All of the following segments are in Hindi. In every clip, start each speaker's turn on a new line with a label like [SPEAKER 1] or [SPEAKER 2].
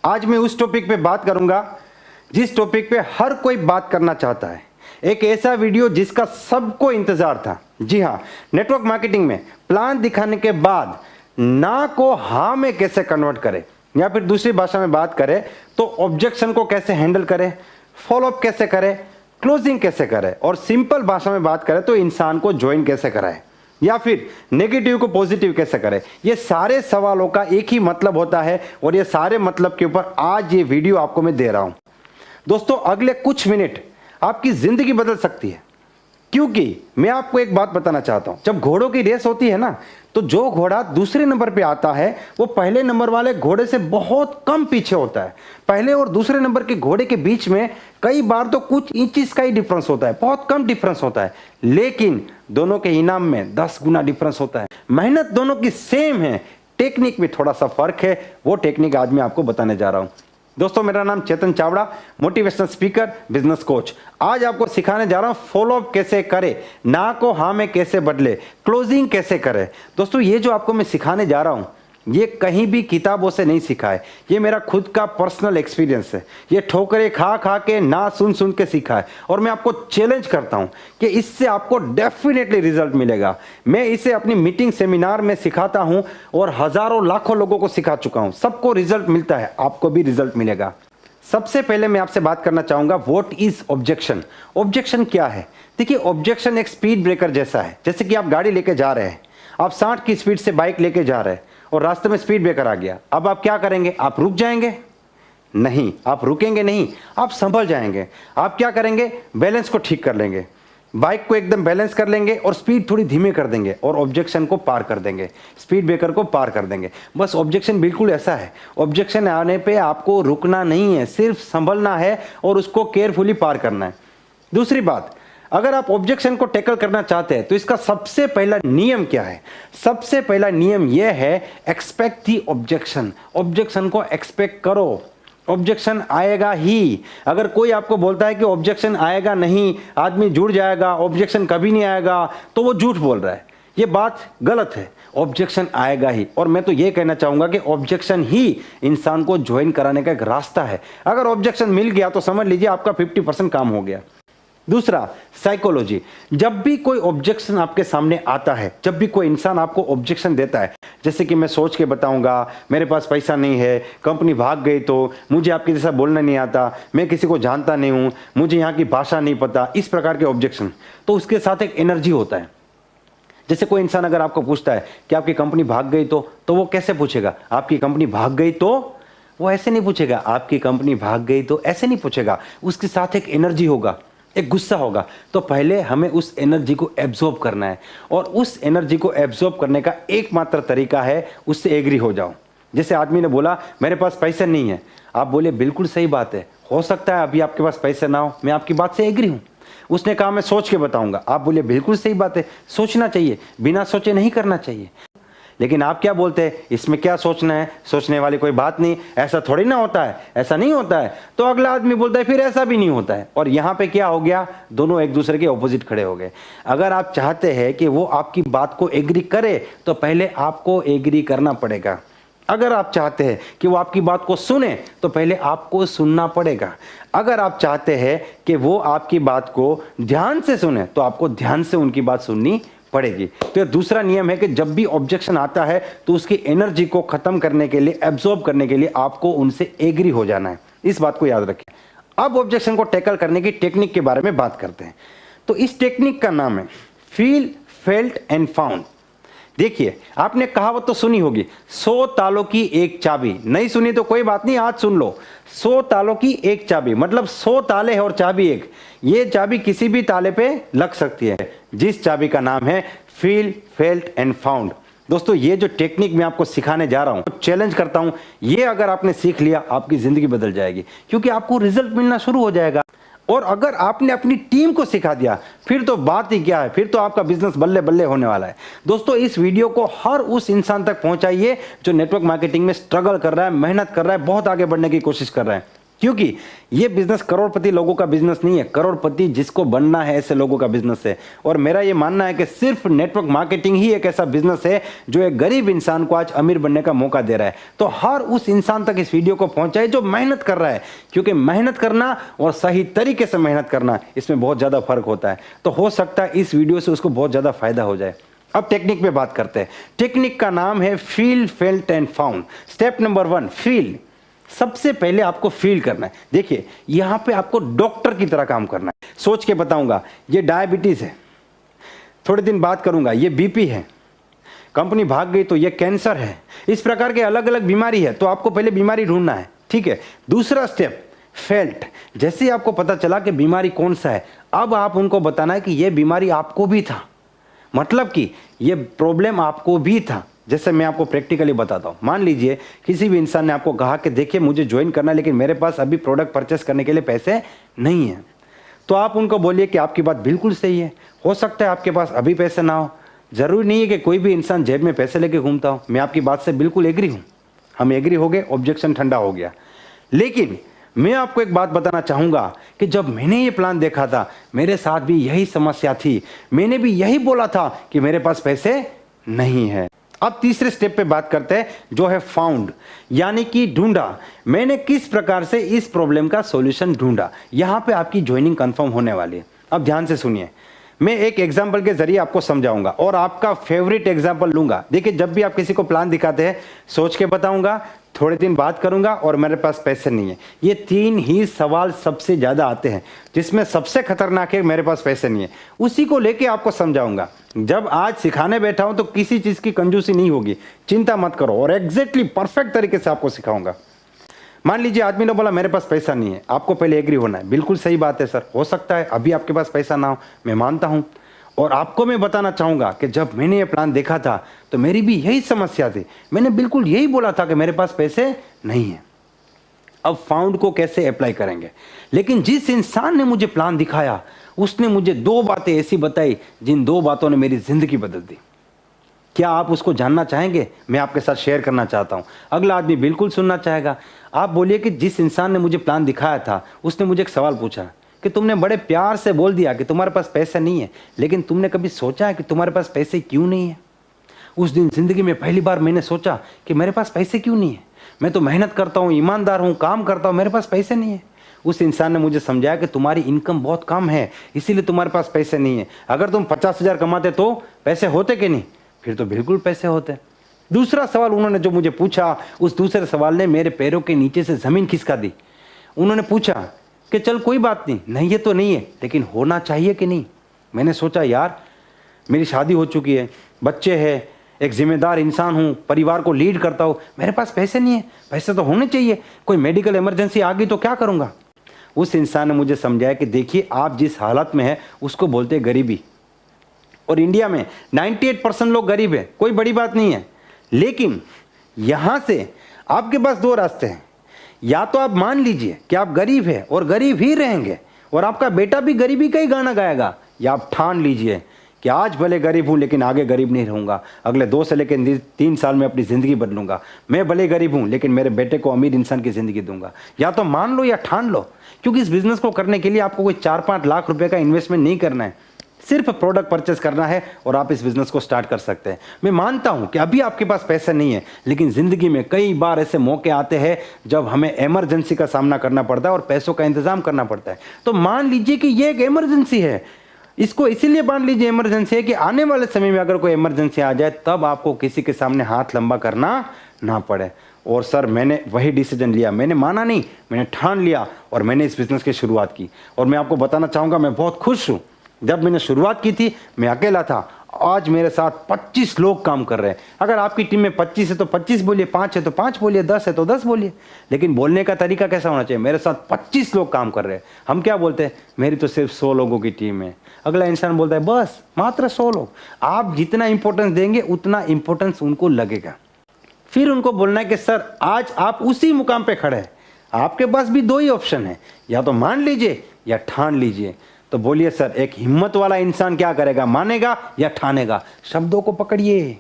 [SPEAKER 1] आज मैं उस टॉपिक पे बात करूंगा जिस टॉपिक पे हर कोई बात करना चाहता है। एक ऐसा वीडियो जिसका सबको इंतजार था। जी हाँ, नेटवर्क मार्केटिंग में प्लान दिखाने के बाद ना को हाँ में कैसे कन्वर्ट करें, या फिर दूसरी भाषा में बात करें तो ऑब्जेक्शन को कैसे हैंडल करें, फॉलोअप कैसे करें, क्लोजिंग कैसे करें, और सिंपल भाषा में बात करें तो इंसान को ज्वाइन कैसे कराएं, या फिर नेगेटिव को पॉजिटिव कैसे करें। ये सारे सवालों का एक ही मतलब होता है और ये सारे मतलब के ऊपर आज ये वीडियो आपको मैं दे रहा हूं। दोस्तों, अगले कुछ मिनट आपकी जिंदगी बदल सकती है, क्योंकि मैं आपको एक बात बताना चाहता हूं। जब घोड़ों की रेस होती है ना, तो जो घोड़ा दूसरे नंबर पे आता है वो पहले नंबर वाले घोड़े से बहुत कम पीछे होता है। पहले और दूसरे नंबर के घोड़े के बीच में कई बार तो कुछ इंचेस का ही डिफरेंस होता है, बहुत कम डिफरेंस होता है, लेकिन दोनों के इनाम में 10 गुना डिफरेंस होता है। मेहनत दोनों की सेम है, टेक्निक में थोड़ा सा फर्क है। वो टेक्निक आज मैं आपको बताने जा रहा हूं। दोस्तों, मेरा नाम Chetan Chawda, motivational speaker, business coach. आज आपको सिखाने जा रहा हूं फॉलोअप कैसे करें, ना को हाँ में कैसे बदले, क्लोजिंग कैसे करें। दोस्तों, ये जो आपको मैं सिखाने जा रहा हूं ये कहीं भी किताबों से नहीं सीखा है, ये मेरा खुद का पर्सनल एक्सपीरियंस है। ये ठोकरें खा खा के, ना सुन सुन के सीखा है, और मैं आपको चैलेंज करता हूं कि इससे आपको डेफिनेटली रिजल्ट मिलेगा। मैं इसे अपनी मीटिंग सेमिनार में सिखाता हूं और हजारों लाखों लोगों को सिखा चुका हूं, सबको रिजल्ट मिलता है, आपको भी रिजल्ट मिलेगा। सबसे पहले मैं आपसे बात करना चाहूंगा, व्हाट इज ऑब्जेक्शन। ऑब्जेक्शन क्या है? देखिए, ऑब्जेक्शन एक स्पीड ब्रेकर जैसा है। जैसे कि आप गाड़ी लेके जा रहे हैं, आप 60 की स्पीड से बाइक लेके जा रहे हैं और रास्ते में स्पीड ब्रेकर आ गया। अब आप क्या करेंगे? आप रुक जाएंगे? नहीं, आप रुकेंगे नहीं, आप संभल जाएंगे। आप क्या करेंगे? बैलेंस को ठीक कर लेंगे, बाइक को एकदम बैलेंस कर लेंगे और स्पीड थोड़ी धीमे कर देंगे और ऑब्जेक्शन को पार कर देंगे, स्पीड ब्रेकर को पार कर देंगे। बस ऑब्जेक्शन बिल्कुल ऐसा है। ऑब्जेक्शन आने पे आपको रुकना नहीं है, सिर्फ संभलना है और उसको केयरफुली पार करना है। दूसरी बात, अगर आप ऑब्जेक्शन को टैकल करना चाहते हैं तो इसका सबसे पहला नियम क्या है? सबसे पहला नियम यह है, एक्सपेक्ट दी ऑब्जेक्शन। ऑब्जेक्शन को एक्सपेक्ट करो, ऑब्जेक्शन आएगा ही। अगर कोई आपको बोलता है कि ऑब्जेक्शन आएगा नहीं, आदमी जुड़ जाएगा, ऑब्जेक्शन कभी नहीं आएगा, तो वो झूठ बोल रहा है। ये बात गलत है, ऑब्जेक्शन आएगा ही। और मैं तो ये कहना चाहूंगा कि ऑब्जेक्शन ही इंसान को ज्वाइन कराने का एक रास्ता है। अगर ऑब्जेक्शन मिल गया तो समझ लीजिए आपका 50% काम हो गया। दूसरा, साइकोलॉजी। जब भी कोई ऑब्जेक्शन आपके सामने आता है, जब भी कोई इंसान आपको ऑब्जेक्शन देता है, जैसे कि मैं सोच के बताऊंगा, मेरे पास पैसा नहीं है, कंपनी भाग गई तो, मुझे आपके जैसा बोलना नहीं आता, मैं किसी को जानता नहीं हूं, मुझे यहाँ की भाषा नहीं पता, इस प्रकार के ऑब्जेक्शन, तो उसके साथ एक एनर्जी होता है। जैसे कोई इंसान अगर आपको पूछता है कि आपकी कंपनी भाग गई तो वो कैसे पूछेगा? आपकी कंपनी भाग गई तो? वो ऐसे नहीं पूछेगा। आपकी कंपनी भाग गई तो ऐसे नहीं पूछेगा। उसके साथ एक एनर्जी होगा, एक गुस्सा होगा। तो पहले हमें उस एनर्जी को एब्जॉर्ब करना है, और उस एनर्जी को एब्जॉर्ब करने का एकमात्र तरीका है, उससे एग्री हो जाओ। जैसे आदमी ने बोला मेरे पास पैसे नहीं है, आप बोले बिल्कुल सही बात है, हो सकता है अभी आपके पास पैसे ना हो, मैं आपकी बात से एग्री हूं। उसने कहा मैं सोच के बताऊंगा, आप बोले बिल्कुल सही बात है, सोचना चाहिए, बिना सोचे नहीं करना चाहिए। लेकिन आप क्या बोलते हैं, इसमें क्या सोचना है, सोचने वाली कोई बात नहीं, ऐसा थोड़ी ना होता है, ऐसा नहीं होता है। तो अगला आदमी बोलता है फिर ऐसा भी नहीं होता है, और यहां पे क्या हो गया? दोनों एक दूसरे के ऑपोजिट खड़े हो गए। अगर आप चाहते हैं कि वो आपकी बात को एग्री करे तो पहले आपको एग्री करना पड़ेगा। अगर आप चाहते हैं कि वो आपकी बात को सुने तो पहले आपको सुनना पड़ेगा। अगर आप चाहते हैं कि वो आपकी बात को ध्यान से सुने तो आपको ध्यान से उनकी बात सुननी पड़ेगी। तो दूसरा नियम है कि जब भी ऑब्जेक्शन आता है तो उसकी एनर्जी को खत्म करने के लिए, एब्जॉर्ब करने के लिए आपको उनसे एग्री हो जाना है। इस बात को याद रखें। अब ऑब्जेक्शन को टैकल करने की टेक्निक के बारे में बात करते हैं। तो इस टेक्निक का नाम है फील, फेल्ट एंड फाउंड। देखिए, आपने कहावत तो सुनी होगी, 100 तालों की एक चाबी। नहीं सुनी तो कोई बात नहीं, आज सुन लो। 100 तालों की एक चाबी मतलब 100 ताले है और चाबी एक। ये चाबी किसी भी ताले पे लग सकती है, जिस चाबी का नाम है फील, फेल्ट एंड फाउंड। दोस्तों, ये जो टेक्निक मैं आपको सिखाने जा रहा हूं, चैलेंज करता हूं, ये अगर आपने सीख लिया आपकी जिंदगी बदल जाएगी, क्योंकि आपको रिजल्ट मिलना शुरू हो जाएगा। और अगर आपने अपनी टीम को सिखा दिया फिर तो बात ही क्या है, फिर तो आपका बिजनेस बल्ले बल्ले होने वाला है। दोस्तों, इस वीडियो को हर उस इंसान तक पहुंचाइए जो नेटवर्क मार्केटिंग में स्ट्रगल कर रहा है, मेहनत कर रहा है, बहुत आगे बढ़ने की कोशिश कर रहा है। क्योंकि ये बिजनेस करोड़पति लोगों का बिजनेस नहीं है, करोड़पति जिसको बनना है ऐसे लोगों का बिजनेस है। और मेरा ये मानना है कि सिर्फ नेटवर्क मार्केटिंग ही एक ऐसा बिजनेस है जो एक गरीब इंसान को आज अमीर बनने का मौका दे रहा है। तो हर उस इंसान तक इस वीडियो को पहुंचाए जो मेहनत कर रहा है, क्योंकि मेहनत करना और सही तरीके से मेहनत करना, इसमें बहुत ज्यादा फर्क होता है। तो हो सकता है इस वीडियो से उसको बहुत ज्यादा फायदा हो जाए। अब टेक्निक पे बात करते हैं। टेक्निक का नाम है feel, felt and found. Step number 1, feel. सबसे पहले आपको फील करना है। देखिए यहां पे आपको डॉक्टर की तरह काम करना है। सोच के बताऊंगा, ये डायबिटीज है, थोड़े दिन बात करूंगा ये बीपी है, कंपनी भाग गई तो ये कैंसर है। इस प्रकार के अलग अलग बीमारी है, तो आपको पहले बीमारी ढूंढना है, ठीक है। दूसरा स्टेप फेल्ट। जैसे ही आपको पता चला कि बीमारी कौन सा है, अब आप उनको बताना है कि यह बीमारी आपको भी था, मतलब कि ये प्रॉब्लम आपको भी था। जैसे मैं आपको प्रैक्टिकली बताता हूँ, मान लीजिए किसी भी इंसान ने आपको कहा कि देखिए मुझे ज्वाइन करना है लेकिन मेरे पास अभी प्रोडक्ट परचेस करने के लिए पैसे नहीं है, तो आप उनको बोलिए कि आपकी बात बिल्कुल सही है, हो सकता है आपके पास अभी पैसे ना हो। जरूरी नहीं है कि कोई भी इंसान जेब में पैसे लेके घूमता हो। मैं आपकी बात से बिल्कुल एग्री हूँ, हम एग्री हो गए, ऑब्जेक्शन ठंडा हो गया। लेकिन मैं आपको एक बात बताना चाहूंगा कि जब मैंने ये प्लान देखा था मेरे साथ भी यही समस्या थी, मैंने भी यही बोला था कि मेरे पास पैसे नहीं है। अब तीसरे स्टेप पे बात करते हैं जो है फाउंड, यानी कि ढूंढा। मैंने किस प्रकार से इस प्रॉब्लम का सॉल्यूशन ढूंढा। यहां पे आपकी ज्वाइनिंग कंफर्म होने वाली है। अब ध्यान से सुनिए, मैं एक एग्जाम्पल के जरिए आपको समझाऊंगा और आपका फेवरेट एग्जाम्पल लूंगा। देखिए जब भी आप किसी को प्लान दिखाते हैं, सोच के बताऊंगा, थोड़े दिन बात करूंगा और मेरे पास पैसे नहीं है। ये 3 ही सवाल सबसे ज्यादा आते हैं, जिसमें सबसे खतरनाक है मेरे पास पैसे नहीं है। उसी को लेके आपको समझाऊंगा। जब आज सिखाने बैठा हूं तो किसी चीज की कंजूसी नहीं होगी, चिंता मत करो, और एग्जैक्टली परफेक्ट तरीके से आपको सिखाऊंगा। मान लीजिए आदमी ने बोला मेरे पास पैसा नहीं है, आपको पहले एग्री होना है। बिल्कुल सही बात है सर, हो सकता है अभी आपके पास पैसा ना हो, मैं मानता हूं। और आपको मैं बताना चाहूंगा कि जब मैंने ये प्लान देखा था तो मेरी भी यही समस्या थी, मैंने बिल्कुल यही बोला था कि मेरे पास पैसे नहीं है। अब फाउंड को कैसे अप्लाई करेंगे, लेकिन जिस इंसान ने मुझे प्लान दिखाया उसने मुझे 2 बातें ऐसी बताई जिन 2 बातों ने मेरी जिंदगी बदल दी। क्या आप उसको जानना चाहेंगे? मैं आपके साथ शेयर करना चाहता हूं। अगला आदमी बिल्कुल सुनना चाहेगा। आप बोलिए कि जिस इंसान ने मुझे प्लान दिखाया था उसने मुझे एक सवाल पूछा कि तुमने बड़े प्यार से बोल दिया कि तुम्हारे पास पैसे नहीं है, लेकिन तुमने कभी सोचा है कि तुम्हारे पास पैसे क्यों नहीं है? उस दिन जिंदगी में पहली बार मैंने सोचा कि मेरे पास पैसे क्यों नहीं है, मैं तो मेहनत करता हूँ, ईमानदार हूँ, काम करता हूँ, मेरे पास पैसे नहीं है। उस इंसान ने मुझे समझाया कि तुम्हारी इनकम बहुत कम है, इसीलिए तुम्हारे पास पैसे नहीं है। अगर तुम 50,000 कमाते तो पैसे होते कि नहीं? फिर तो बिल्कुल पैसे होते। दूसरा सवाल उन्होंने जो मुझे पूछा, उस दूसरे सवाल ने मेरे पैरों के नीचे से जमीन खिसका दी। उन्होंने पूछा कि चल कोई बात नहीं, नहीं है तो नहीं है, लेकिन होना चाहिए कि नहीं? मैंने सोचा यार मेरी शादी हो चुकी है, बच्चे हैं, एक जिम्मेदार इंसान हूँ, परिवार को लीड करता हूँ, मेरे पास पैसे नहीं है, पैसे तो होने चाहिए, कोई मेडिकल इमरजेंसी आ गई तो क्या करूँगा? उस इंसान ने मुझे समझाया कि देखिए आप जिस हालत में है उसको बोलते हैं गरीबी, और इंडिया में 98% लोग गरीब है, कोई बड़ी बात नहीं है। लेकिन यहां से आपके पास 2 रास्ते हैं, या तो आप मान लीजिए कि आप गरीब हैं और गरीब ही रहेंगे और आपका बेटा भी गरीबी का ही गाना गाएगा, या आप ठान लीजिए कि आज भले गरीब हूं लेकिन आगे गरीब नहीं रहूंगा, अगले 2 से लेकर 3 साल में अपनी जिंदगी बदलूंगा, मैं भले गरीब हूं लेकिन मेरे बेटे को अमीर इंसान की जिंदगी दूंगा। या तो मान लो या ठान लो, क्योंकि इस बिजनेस को करने के लिए आपको कोई 4-5 लाख रुपए का इन्वेस्टमेंट नहीं करना है, सिर्फ प्रोडक्ट परचेस करना है और आप इस बिजनेस को स्टार्ट कर सकते हैं। मैं मानता हूं कि अभी आपके पास पैसे नहीं है, लेकिन जिंदगी में कई बार ऐसे मौके आते हैं जब हमें इमरजेंसी का सामना करना पड़ता है और पैसों का इंतजाम करना पड़ता है। तो मान लीजिए कि ये एक इमरजेंसी है, इसको इसीलिए मान लीजिए इमरजेंसी है कि आने वाले समय में अगर कोई इमरजेंसी आ जाए तब आपको किसी के सामने हाथ लंबा करना ना पड़े। और सर मैंने वही डिसीजन लिया, मैंने माना नहीं, मैंने ठान लिया और मैंने इस बिजनेस की शुरुआत की। और मैं आपको बताना चाहूंगा मैं बहुत खुश हूं। जब मैंने शुरुआत की थी मैं अकेला था, आज मेरे साथ 25 लोग काम कर रहे हैं। अगर आपकी टीम में 25 है तो 25 बोलिए, 5 है तो 5 बोलिए, 10 है तो 10 बोलिए, लेकिन बोलने का तरीका कैसा होना चाहिए? मेरे साथ 25 लोग काम कर रहे हैं। हम क्या बोलते हैं, मेरी तो सिर्फ 100 लोगों की टीम है। अगला इंसान बोलता है बस मात्र 100 लोग। आप जितना इंपॉर्टेंस देंगे उतना इंपॉर्टेंस उनको लगेगा। फिर उनको बोलना है कि सर आज आप उसी मुकाम पे खड़े हैं, आपके पास भी 2 ही ऑप्शन है, या तो मान लीजिए या ठान लीजिए। तो बोलिए सर एक हिम्मत वाला इंसान क्या करेगा, मानेगा या ठानेगा? शब्दों को पकड़िए,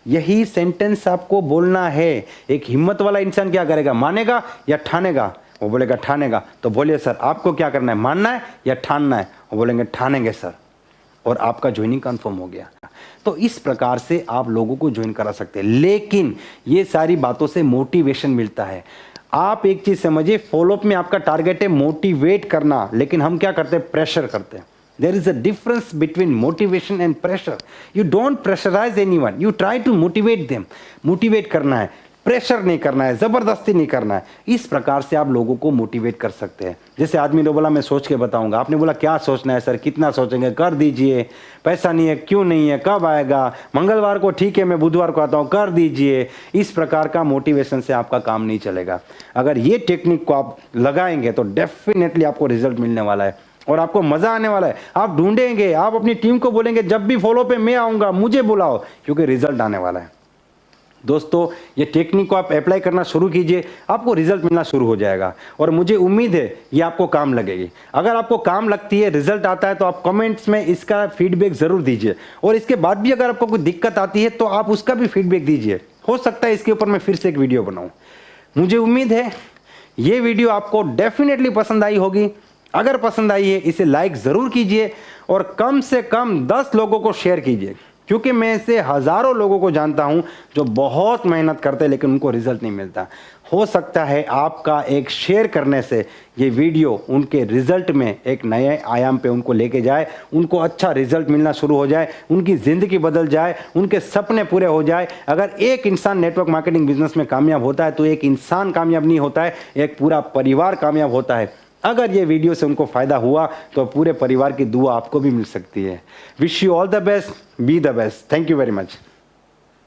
[SPEAKER 1] यही सेंटेंस आपको बोलना है। एक हिम्मत वाला इंसान क्या करेगा, मानेगा या ठानेगा? वो बोलेगा ठानेगा। तो बोलिए सर आपको क्या करना है, मानना है या ठानना है? वो बोलेंगे ठानेंगे सर, और आपका ज्वाइनिंग कंफर्म हो गया। तो इस प्रकार से आप लोगों को ज्वाइन करा सकते हैं, लेकिन ये सारी बातों से मोटिवेशन मिलता है। आप एक चीज समझिए, फॉलोअप में आपका टारगेट है मोटिवेट करना, लेकिन हम क्या करते हैं, प्रेशर करते हैं। There is a difference between motivation and pressure. You don't pressurize anyone. You try to motivate them. Motivate करना है, प्रेशर नहीं करना है, जबरदस्ती नहीं करना है। इस प्रकार से आप लोगों को मोटिवेट कर सकते हैं। जैसे आदमी ने बोला मैं सोच के बताऊंगा, आपने बोला क्या सोचना है सर, कितना सोचेंगे, कर दीजिए, पैसा नहीं है, क्यों नहीं है, कब आएगा, मंगलवार को ठीक है मैं बुधवार को आता हूँ, कर दीजिए। इस प्रकार का मोटिवेशन से आपका काम नहीं चलेगा। अगर ये टेक्निक को आप लगाएंगे तो डेफिनेटली आपको रिजल्ट मिलने वाला है और आपको मजा आने वाला है। आप ढूंढेंगे, आप अपनी टीम को बोलेंगे जब भी फॉलो पे मैं आऊंगा मुझे बुलाओ, क्योंकि रिजल्ट आने वाला है। दोस्तों ये टेक्निक को आप अप्लाई करना शुरू कीजिए, आपको रिजल्ट मिलना शुरू हो जाएगा और मुझे उम्मीद है ये आपको काम लगेगी। अगर आपको काम लगती है, रिजल्ट आता है, तो आप कमेंट्स में इसका फीडबैक जरूर दीजिए, और इसके बाद भी अगर आपको कोई दिक्कत आती है तो आप उसका भी फीडबैक दीजिए। हो सकता है इसके ऊपर मैं फिर से एक वीडियो बनाऊं। मुझे उम्मीद है ये वीडियो आपको डेफिनेटली पसंद आई होगी। अगर पसंद आई है इसे लाइक ज़रूर कीजिए और कम से कम 10 लोगों को शेयर कीजिए, क्योंकि मैं ऐसे हज़ारों लोगों को जानता हूं जो बहुत मेहनत करते हैं लेकिन उनको रिजल्ट नहीं मिलता। हो सकता है आपका एक शेयर करने से ये वीडियो उनके रिजल्ट में एक नए आयाम पे उनको लेके जाए, उनको अच्छा रिजल्ट मिलना शुरू हो जाए, उनकी ज़िंदगी बदल जाए, उनके सपने पूरे हो जाए। अगर एक इंसान नेटवर्क मार्केटिंग बिजनेस में कामयाब होता है तो एक इंसान कामयाब नहीं होता है, एक पूरा परिवार कामयाब होता है। अगर ये वीडियो से उनको फायदा हुआ तो पूरे परिवार की दुआ आपको भी मिल सकती है। Wish you all the best, be the best. Thank you very much.